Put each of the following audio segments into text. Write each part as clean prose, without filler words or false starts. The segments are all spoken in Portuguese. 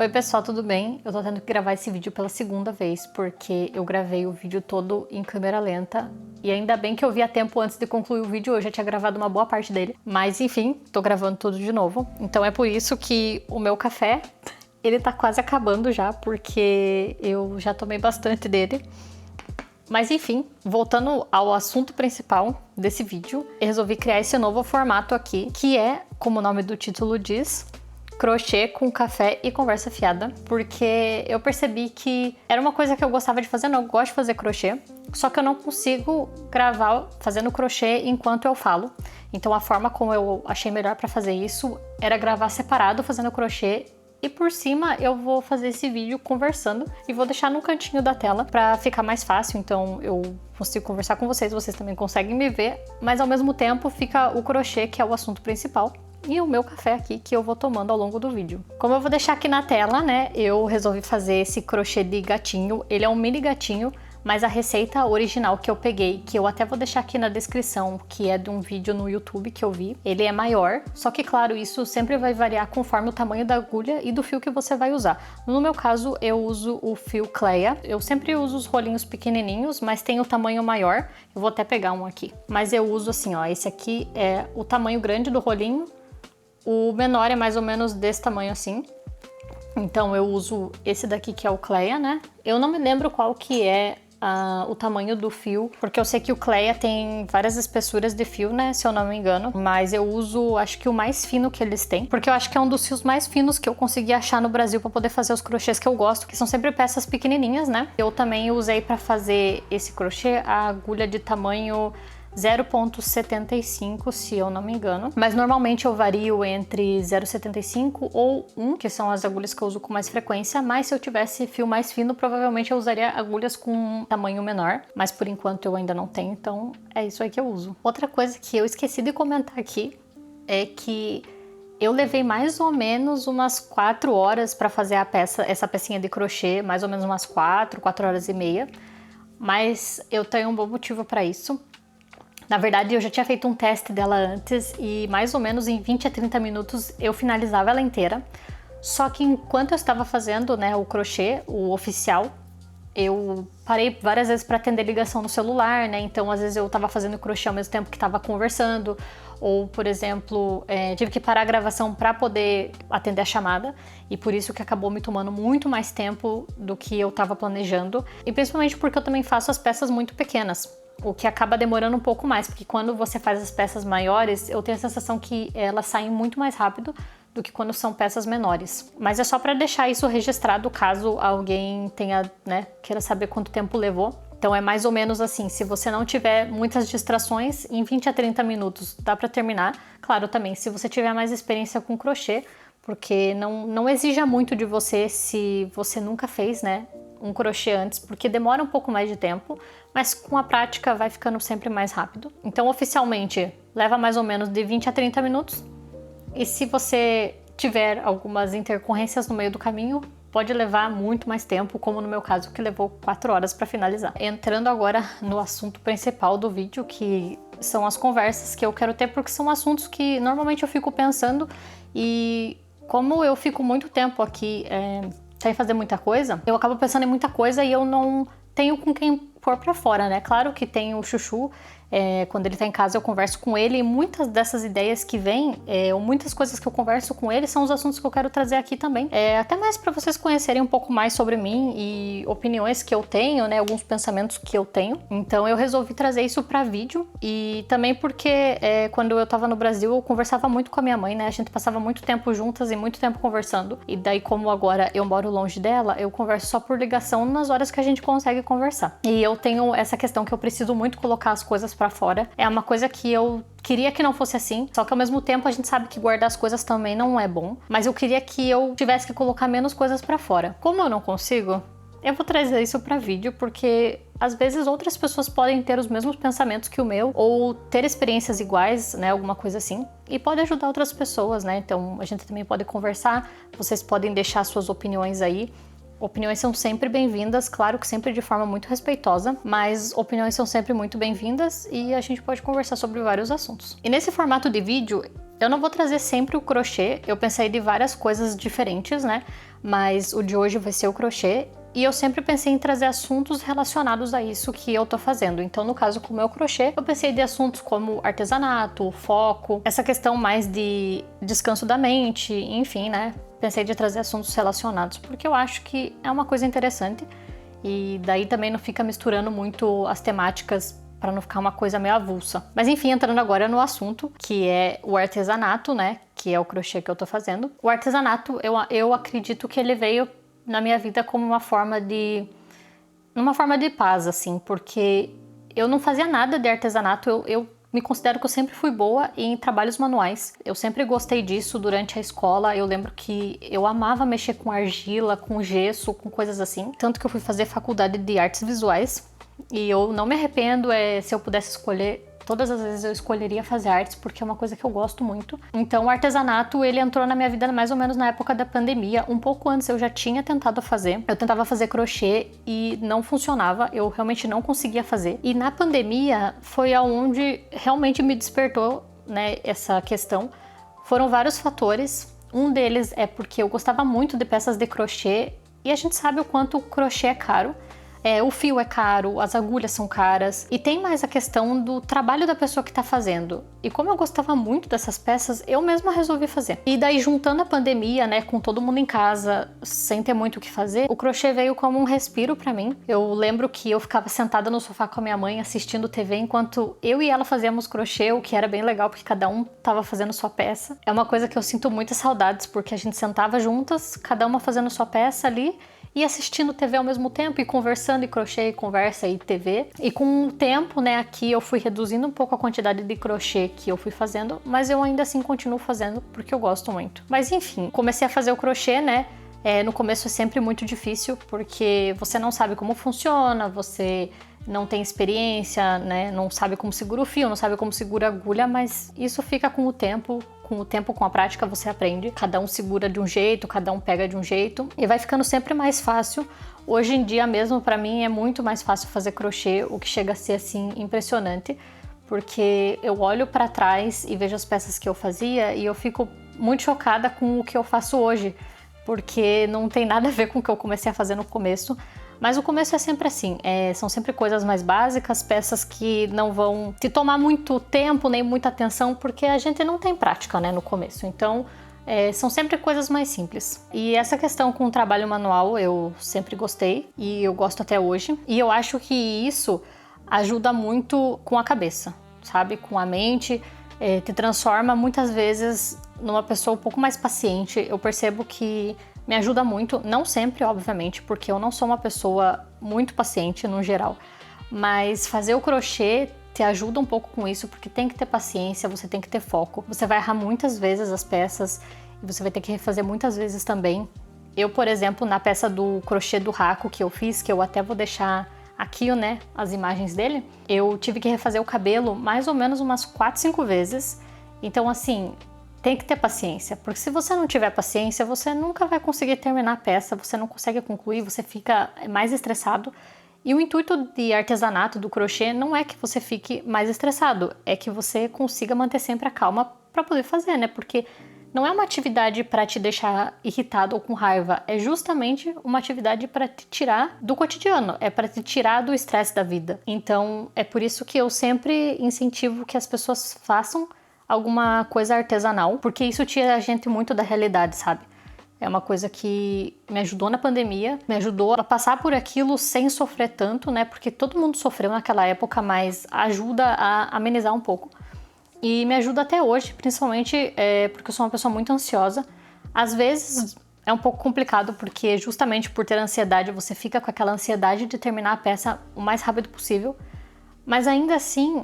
Oi pessoal, tudo bem? Eu tô tendo que gravar esse vídeo pela segunda vez, porque eu gravei o vídeo todo em câmera lenta, e ainda bem que eu vi a tempo antes de concluir o vídeo, eu já tinha gravado uma boa parte dele, mas enfim, tô gravando tudo de novo. Então é por isso que o meu café, ele tá quase acabando já, porque eu já tomei bastante dele. Mas enfim, voltando ao assunto principal desse vídeo, eu resolvi criar esse novo formato aqui, que é, como o nome do título diz, crochê com café e conversa fiada, porque eu percebi que era uma coisa que eu gostava de fazer, eu gosto de fazer crochê, só que eu não consigo gravar fazendo crochê enquanto eu falo. Então a forma como eu achei melhor para fazer isso era gravar separado fazendo crochê e por cima eu vou fazer esse vídeo conversando e vou deixar no cantinho da tela para ficar mais fácil, então eu consigo conversar com vocês, vocês também conseguem me ver, mas ao mesmo tempo fica o crochê, que é o assunto principal, e o meu café aqui que eu vou tomando ao longo do vídeo. Como eu vou deixar aqui na tela, né, eu resolvi fazer esse crochê de gatinho. Ele é um mini gatinho, mas a receita original que eu peguei, que eu até vou deixar aqui na descrição, que é de um vídeo no YouTube que eu vi, ele é maior, só que claro, isso sempre vai variar conforme o tamanho da agulha e do fio que você vai usar. No meu caso, eu uso o fio Cleia. Eu sempre uso os rolinhos pequenininhos, mas tem o tamanho maior. Eu vou até pegar um aqui. Mas eu uso assim, ó, esse aqui é o tamanho grande do rolinho. O menor é mais ou menos desse tamanho assim. Então eu uso esse daqui que é o Cleia, né? Eu não me lembro qual que é o tamanho do fio, porque eu sei que o Cleia tem várias espessuras de fio, né? Se eu não me engano. Mas eu uso, acho que o mais fino que eles têm, porque eu acho que é um dos fios mais finos que eu consegui achar no Brasil para poder fazer os crochês que eu gosto, que são sempre peças pequenininhas, né? Eu também usei para fazer esse crochê a agulha de tamanho 0,75, se eu não me engano, mas normalmente eu vario entre 0,75 ou 1, que são as agulhas que eu uso com mais frequência, mas se eu tivesse fio mais fino, provavelmente eu usaria agulhas com um tamanho menor, mas por enquanto eu ainda não tenho, então é isso aí que eu uso. Outra coisa que eu esqueci de comentar aqui é que eu levei mais ou menos umas 4 horas para fazer essa pecinha de crochê, mais ou menos umas 4 horas e meia, mas eu tenho um bom motivo para isso. Na verdade, eu já tinha feito um teste dela antes e mais ou menos em 20 a 30 minutos eu finalizava ela inteira. Só que enquanto eu estava fazendo, né, o crochê, o oficial, eu parei várias vezes para atender ligação no celular, né? Então, às vezes eu estava fazendo crochê ao mesmo tempo que estava conversando, ou, por exemplo, tive que parar a gravação para poder atender a chamada, e por isso que acabou me tomando muito mais tempo do que eu estava planejando, e principalmente porque eu também faço as peças muito pequenas, o que acaba demorando um pouco mais, porque quando você faz as peças maiores, eu tenho a sensação que elas saem muito mais rápido do que quando são peças menores. Mas é só para deixar isso registrado caso alguém tenha, né, queira saber quanto tempo levou. Então é mais ou menos assim, se você não tiver muitas distrações, em 20 a 30 minutos dá para terminar. Claro, também, se você tiver mais experiência com crochê, porque não exija muito de você se você nunca fez, né, um crochê antes, porque demora um pouco mais de tempo, mas com a prática vai ficando sempre mais rápido. Então, oficialmente, leva mais ou menos de 20 a 30 minutos. E se você tiver algumas intercorrências no meio do caminho, pode levar muito mais tempo, como no meu caso, que levou 4 horas para finalizar. Entrando agora no assunto principal do vídeo, que são as conversas que eu quero ter, porque são assuntos que normalmente eu fico pensando, e como eu fico muito tempo aqui sem fazer muita coisa, eu acabo pensando em muita coisa e eu não tenho com quem pôr pra fora, né? Claro que tem o Chuchu, quando ele tá em casa eu converso com ele, e muitas dessas ideias que vêm, ou muitas coisas que eu converso com ele, são os assuntos que eu quero trazer aqui também. Até mais para vocês conhecerem um pouco mais sobre mim e opiniões que eu tenho, né? Alguns pensamentos que eu tenho. Então eu resolvi trazer isso pra vídeo, e também porque quando eu tava no Brasil eu conversava muito com a minha mãe, né? A gente passava muito tempo juntas e muito tempo conversando. E daí, como agora eu moro longe dela, eu converso só por ligação nas horas que a gente consegue conversar. E eu tenho essa questão que eu preciso muito colocar as coisas pra fora. É uma coisa que eu queria que não fosse assim, só que ao mesmo tempo a gente sabe que guardar as coisas também não é bom, mas eu queria que eu tivesse que colocar menos coisas pra fora. Como eu não consigo, eu vou trazer isso pra vídeo, porque às vezes outras pessoas podem ter os mesmos pensamentos que o meu, ou ter experiências iguais, né, alguma coisa assim, e pode ajudar outras pessoas, né? Então a gente também pode conversar, vocês podem deixar suas opiniões aí. Opiniões são sempre bem-vindas, claro que sempre de forma muito respeitosa, mas opiniões são sempre muito bem-vindas e a gente pode conversar sobre vários assuntos. E nesse formato de vídeo, eu não vou trazer sempre o crochê, eu pensei de várias coisas diferentes, né? mas o de hoje vai ser o crochê. E eu sempre pensei em trazer assuntos relacionados a isso que eu tô fazendo. Então, no caso, com o meu crochê, eu pensei de assuntos como artesanato, foco, essa questão mais de descanso da mente, enfim, né? Pensei de trazer assuntos relacionados, porque eu acho que é uma coisa interessante. E daí também não fica misturando muito as temáticas para não ficar uma coisa meio avulsa. Mas enfim, entrando agora no assunto, que é o artesanato, né? Que é o crochê que eu tô fazendo. O artesanato, eu acredito que ele veio na minha vida como uma forma de paz, assim, porque eu não fazia nada de artesanato, eu me considero que eu sempre fui boa em trabalhos manuais. Eu sempre gostei disso durante a escola. Eu lembro que eu amava mexer com argila, com gesso, com coisas assim. Tanto que eu fui fazer faculdade de artes visuais. E eu não me arrependo, se eu pudesse escolher, todas as vezes eu escolheria fazer artes, porque é uma coisa que eu gosto muito. Então o artesanato, ele entrou na minha vida mais ou menos na época da pandemia. Um pouco antes eu já tinha tentado fazer. Eu tentava fazer crochê e não funcionava, eu realmente não conseguia fazer. E na pandemia foi aonde realmente me despertou, né, essa questão. Foram vários fatores. Um deles é porque eu gostava muito de peças de crochê e a gente sabe o quanto o crochê é caro. O fio é caro, as agulhas são caras e tem mais a questão do trabalho da pessoa que tá fazendo. E como eu gostava muito dessas peças, eu mesma resolvi fazer. E daí, juntando a pandemia, né, com todo mundo em casa, sem ter muito o que fazer, o crochê veio como um respiro pra mim. Eu lembro que eu ficava sentada no sofá com a minha mãe assistindo TV enquanto eu e ela fazíamos crochê, o que era bem legal porque cada um tava fazendo sua peça. É uma coisa que eu sinto muitas saudades, porque a gente sentava juntas, cada uma fazendo sua peça ali, e assistindo TV ao mesmo tempo, e conversando, e crochê, e conversa, e TV. E com o tempo, né, aqui eu fui reduzindo um pouco a quantidade de crochê que eu fui fazendo, mas eu ainda assim continuo fazendo porque eu gosto muito. Mas enfim, comecei a fazer o crochê, né, no começo é sempre muito difícil, porque você não sabe como funciona, você não tem experiência, né, não sabe como segura o fio, não sabe como segura a agulha, mas isso fica com o tempo, com a prática você aprende. Cada um segura de um jeito, cada um pega de um jeito e vai ficando sempre mais fácil. Hoje em dia mesmo, pra mim, é muito mais fácil fazer crochê, o que chega a ser, assim, impressionante, porque eu olho pra trás e vejo as peças que eu fazia e eu fico muito chocada com o que eu faço hoje, porque não tem nada a ver com o que eu comecei a fazer no começo. Mas o começo é sempre assim, são sempre coisas mais básicas, peças que não vão te tomar muito tempo, nem muita atenção, porque a gente não tem prática, né, no começo. Então, são sempre coisas mais simples. E essa questão com o trabalho manual eu sempre gostei e eu gosto até hoje. E eu acho que isso ajuda muito com a cabeça, sabe? Com a mente, te transforma muitas vezes numa pessoa um pouco mais paciente. Eu percebo que me ajuda muito, não sempre, obviamente, porque eu não sou uma pessoa muito paciente no geral, mas fazer o crochê te ajuda um pouco com isso, porque tem que ter paciência, você tem que ter foco. Você vai errar muitas vezes as peças e você vai ter que refazer muitas vezes também. Eu, por exemplo, na peça do crochê do Raco que eu fiz, que eu até vou deixar aqui, né, as imagens dele, eu tive que refazer o cabelo mais ou menos umas 4, 5 vezes. Então, assim, tem que ter paciência, porque se você não tiver paciência, você nunca vai conseguir terminar a peça, você não consegue concluir, você fica mais estressado. E o intuito de artesanato, do crochê, não é que você fique mais estressado, é que você consiga manter sempre a calma para poder fazer, né? Porque não é uma atividade para te deixar irritado ou com raiva, é justamente uma atividade para te tirar do cotidiano, é para te tirar do estresse da vida. Então, é por isso que eu sempre incentivo que as pessoas façam alguma coisa artesanal, porque isso tira a gente muito da realidade, sabe? É uma coisa que me ajudou na pandemia, me ajudou a passar por aquilo sem sofrer tanto, né? Porque todo mundo sofreu naquela época, mas ajuda a amenizar um pouco. E me ajuda até hoje, principalmente porque eu sou uma pessoa muito ansiosa. Às vezes é um pouco complicado, porque justamente por ter ansiedade, você fica com aquela ansiedade de terminar a peça o mais rápido possível. Mas ainda assim,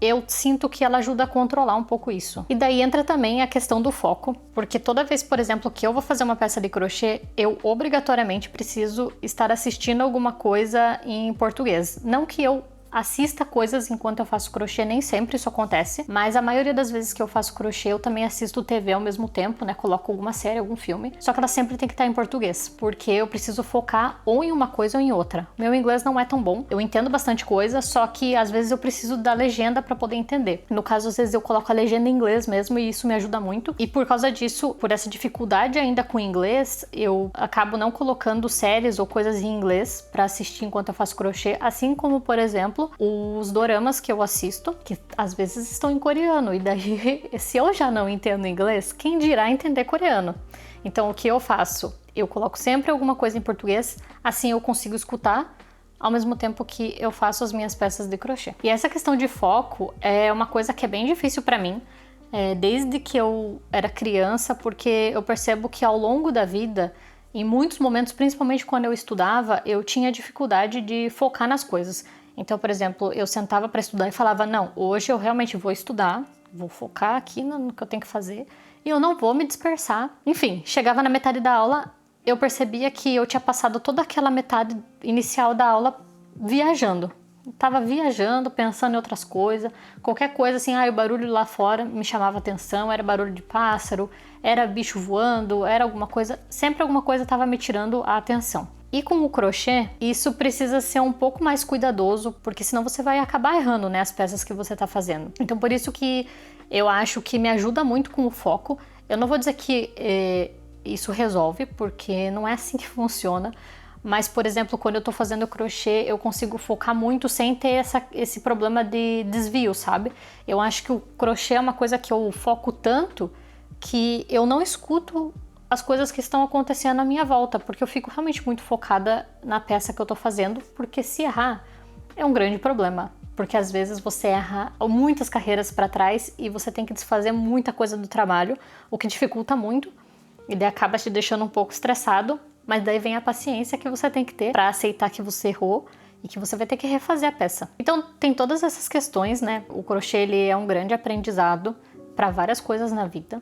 eu sinto que ela ajuda a controlar um pouco isso. E daí entra também a questão do foco, porque toda vez, por exemplo, que eu vou fazer uma peça de crochê, eu obrigatoriamente preciso estar assistindo alguma coisa em português. Não que eu assista coisas enquanto eu faço crochê, nem sempre isso acontece, mas a maioria das vezes que eu faço crochê eu também assisto TV ao mesmo tempo, né, coloco alguma série, algum filme, só que ela sempre tem que estar em português, porque eu preciso focar ou em uma coisa ou em outra. Meu inglês não é tão bom, eu entendo bastante coisa, só que às vezes eu preciso da legenda para poder entender. No caso, às vezes eu coloco a legenda em inglês mesmo e isso me ajuda muito, e por causa disso, por essa dificuldade ainda com o inglês, eu acabo não colocando séries ou coisas em inglês para assistir enquanto eu faço crochê, assim como, por exemplo, os doramas que eu assisto, que às vezes estão em coreano, e daí, se eu já não entendo inglês, quem dirá entender coreano? Então, o que eu faço? Eu coloco sempre alguma coisa em português, assim eu consigo escutar, ao mesmo tempo que eu faço as minhas peças de crochê. E essa questão de foco é uma coisa que é bem difícil para mim, desde que eu era criança, porque eu percebo que ao longo da vida, em muitos momentos, principalmente quando eu estudava, eu tinha dificuldade de focar nas coisas. Então, por exemplo, eu sentava para estudar e falava, não, hoje eu realmente vou estudar, vou focar aqui no que eu tenho que fazer e eu não vou me dispersar. Enfim, chegava na metade da aula, eu percebia que eu tinha passado toda aquela metade inicial da aula viajando. Tava viajando, pensando em outras coisas, qualquer coisa assim, o barulho lá fora me chamava atenção, era barulho de pássaro, era bicho voando, era alguma coisa, sempre alguma coisa tava me tirando a atenção. E com o crochê, isso precisa ser um pouco mais cuidadoso, porque senão você vai acabar errando, né, as peças que você tá fazendo. Então por isso que eu acho que me ajuda muito com o foco. Eu não vou dizer que isso resolve, porque não é assim que funciona. Mas, por exemplo, quando eu tô fazendo crochê, eu consigo focar muito sem ter esse problema de desvio, sabe? Eu acho que o crochê é uma coisa que eu foco tanto que eu não escuto as coisas que estão acontecendo à minha volta, porque eu fico realmente muito focada na peça que eu tô fazendo, porque se errar é um grande problema, porque às vezes você erra muitas carreiras para trás e você tem que desfazer muita coisa do trabalho, o que dificulta muito e daí acaba te deixando um pouco estressado, mas daí vem a paciência que você tem que ter para aceitar que você errou e que você vai ter que refazer a peça. Então tem todas essas questões, né? O crochê ele é um grande aprendizado para várias coisas na vida.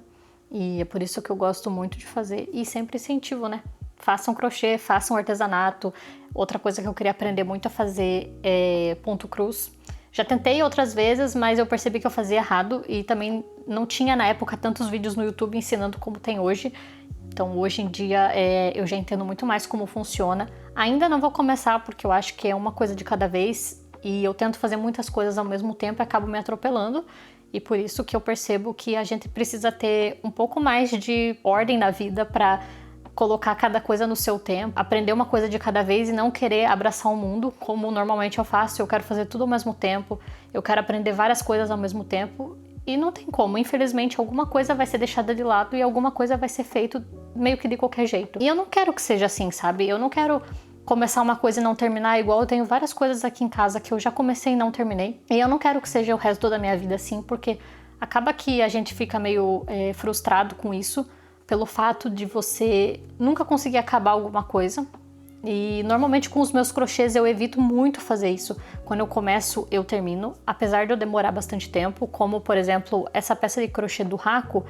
E é por isso que eu gosto muito de fazer e sempre incentivo, né? Façam crochê, façam artesanato. Outra coisa que eu queria aprender muito a fazer é ponto cruz. Já tentei outras vezes, mas eu percebi que eu fazia errado e também não tinha na época tantos vídeos no YouTube ensinando como tem hoje. Então hoje em dia eu já entendo muito mais como funciona. Ainda não vou começar porque eu acho que é uma coisa de cada vez e eu tento fazer muitas coisas ao mesmo tempo e acabo me atropelando. E por isso que eu percebo que a gente precisa ter um pouco mais de ordem na vida para colocar cada coisa no seu tempo, aprender uma coisa de cada vez e não querer abraçar o mundo como normalmente eu faço. Eu quero fazer tudo ao mesmo tempo, eu quero aprender várias coisas ao mesmo tempo e não tem como. Infelizmente, alguma coisa vai ser deixada de lado e alguma coisa vai ser feito meio que de qualquer jeito. E eu não quero que seja assim, sabe? Eu não quero começar uma coisa e não terminar, igual eu tenho várias coisas aqui em casa que eu já comecei e não terminei. E eu não quero que seja o resto da minha vida assim, porque acaba que a gente fica meio frustrado com isso, pelo fato de você nunca conseguir acabar alguma coisa. E normalmente com os meus crochês eu evito muito fazer isso. Quando eu começo, eu termino, apesar de eu demorar bastante tempo, como por exemplo, essa peça de crochê do Raco,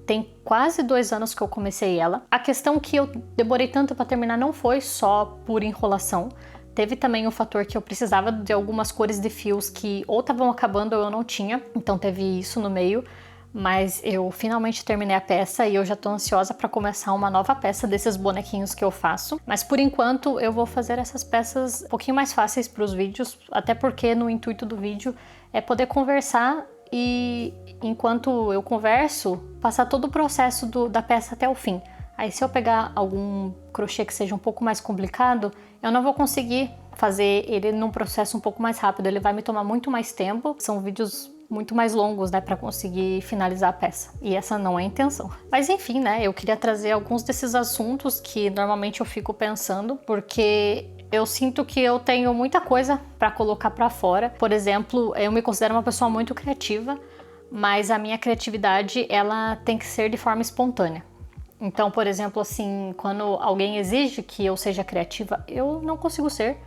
tem quase 2 anos que eu comecei ela. A questão que eu demorei tanto para terminar não foi só por enrolação. Teve também o fator que eu precisava de algumas cores de fios que ou estavam acabando ou eu não tinha. Então teve isso no meio. Mas eu finalmente terminei a peça e eu já tô ansiosa para começar uma nova peça desses bonequinhos que eu faço. Mas por enquanto eu vou fazer essas peças um pouquinho mais fáceis para os vídeos. Até porque no intuito do vídeo é poder conversar e enquanto eu converso, passar todo o processo da peça até o fim. Aí se eu pegar algum crochê que seja um pouco mais complicado, eu não vou conseguir fazer ele num processo um pouco mais rápido, ele vai me tomar muito mais tempo. São vídeos muito mais longos, né, para conseguir finalizar a peça. E essa não é a intenção. Mas enfim, né, eu queria trazer alguns desses assuntos que normalmente eu fico pensando, porque eu sinto que eu tenho muita coisa para colocar para fora. Por exemplo, eu me considero uma pessoa muito criativa, mas a minha criatividade, ela tem que ser de forma espontânea. Então, por exemplo, assim, quando alguém exige que eu seja criativa, eu não consigo ser.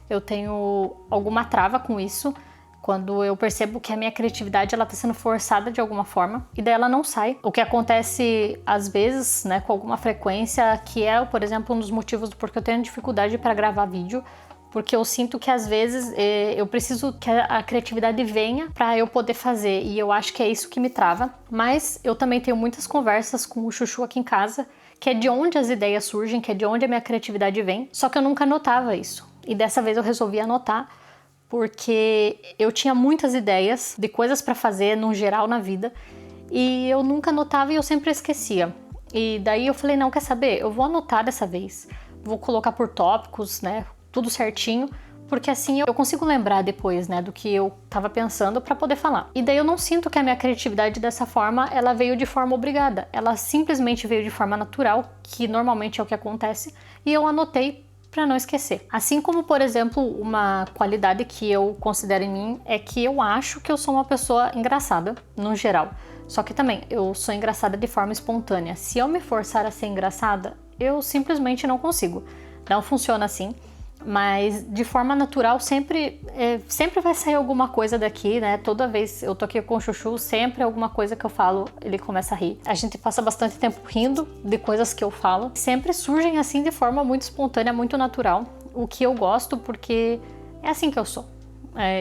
Eu tenho alguma trava com isso. Quando eu percebo que a minha criatividade ela tá sendo forçada de alguma forma e daí ela não sai. O que acontece às vezes, né, com alguma frequência, que é, por exemplo, um dos motivos porque eu tenho dificuldade para gravar vídeo, porque eu sinto que às vezes eu preciso que a criatividade venha para eu poder fazer, e eu acho que é isso que me trava. Mas eu também tenho muitas conversas com o Chuchu aqui em casa, que é de onde as ideias surgem, que é de onde a minha criatividade vem, só que eu nunca anotava isso. E dessa vez eu resolvi anotar, porque eu tinha muitas ideias de coisas para fazer no geral na vida, e eu nunca anotava e eu sempre esquecia. E daí eu falei, não, quer saber? Eu vou anotar dessa vez, vou colocar por tópicos, né, tudo certinho, porque assim eu consigo lembrar depois, né, do que eu tava pensando para poder falar. E daí eu não sinto que a minha criatividade dessa forma, ela veio de forma obrigada, ela simplesmente veio de forma natural, que normalmente é o que acontece, e eu anotei para não esquecer. Assim como, por exemplo, uma qualidade que eu considero em mim é que eu acho que eu sou uma pessoa engraçada, no geral. Só que também, eu sou engraçada de forma espontânea. Se eu me forçar a ser engraçada, eu simplesmente não consigo. Não funciona assim. Mas de forma natural sempre vai sair alguma coisa daqui, né? Toda vez eu tô aqui com o Chuchu, sempre alguma coisa que eu falo, ele começa a rir. A gente passa bastante tempo rindo de coisas que eu falo. Sempre surgem assim de forma muito espontânea, muito natural. O que eu gosto, porque é assim que eu sou.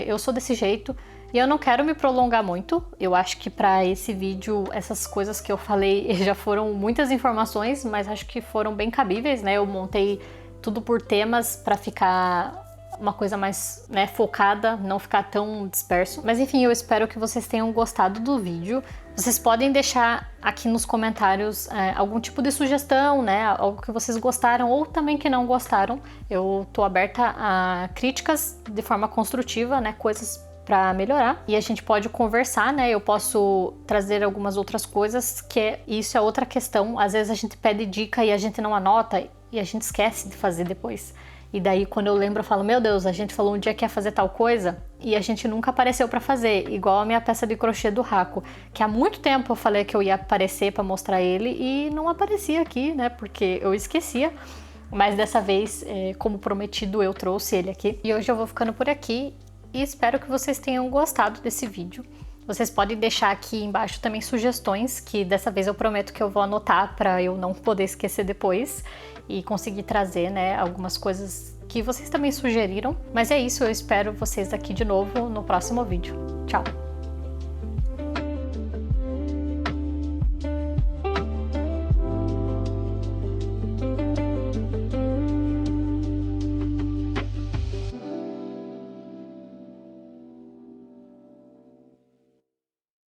Eu sou desse jeito. E eu não quero me prolongar muito. Eu acho que para esse vídeo, essas coisas que eu falei já foram muitas informações, mas acho que foram bem cabíveis, né? Eu montei tudo por temas para ficar uma coisa mais, né, focada, não ficar tão disperso. Mas enfim, eu espero que vocês tenham gostado do vídeo. Vocês podem deixar aqui nos comentários algum tipo de sugestão, né, algo que vocês gostaram ou também que não gostaram. Eu tô aberta a críticas de forma construtiva, né, coisas para melhorar, e a gente pode conversar, né? Eu posso trazer algumas outras coisas, isso é outra questão. Às vezes a gente pede dica e a gente não anota e a gente esquece de fazer depois. E daí quando eu lembro eu falo, meu Deus, a gente falou um dia que ia fazer tal coisa e a gente nunca apareceu para fazer, igual a minha peça de crochê do Raco, que há muito tempo eu falei que eu ia aparecer para mostrar ele e não aparecia aqui, né? Porque eu esquecia. Mas dessa vez, como prometido, eu trouxe ele aqui. E hoje eu vou ficando por aqui. E espero que vocês tenham gostado desse vídeo. Vocês podem deixar aqui embaixo também sugestões, que dessa vez eu prometo que eu vou anotar para eu não poder esquecer depois e conseguir trazer, né, algumas coisas que vocês também sugeriram. Mas é isso, eu espero vocês aqui de novo no próximo vídeo. Tchau!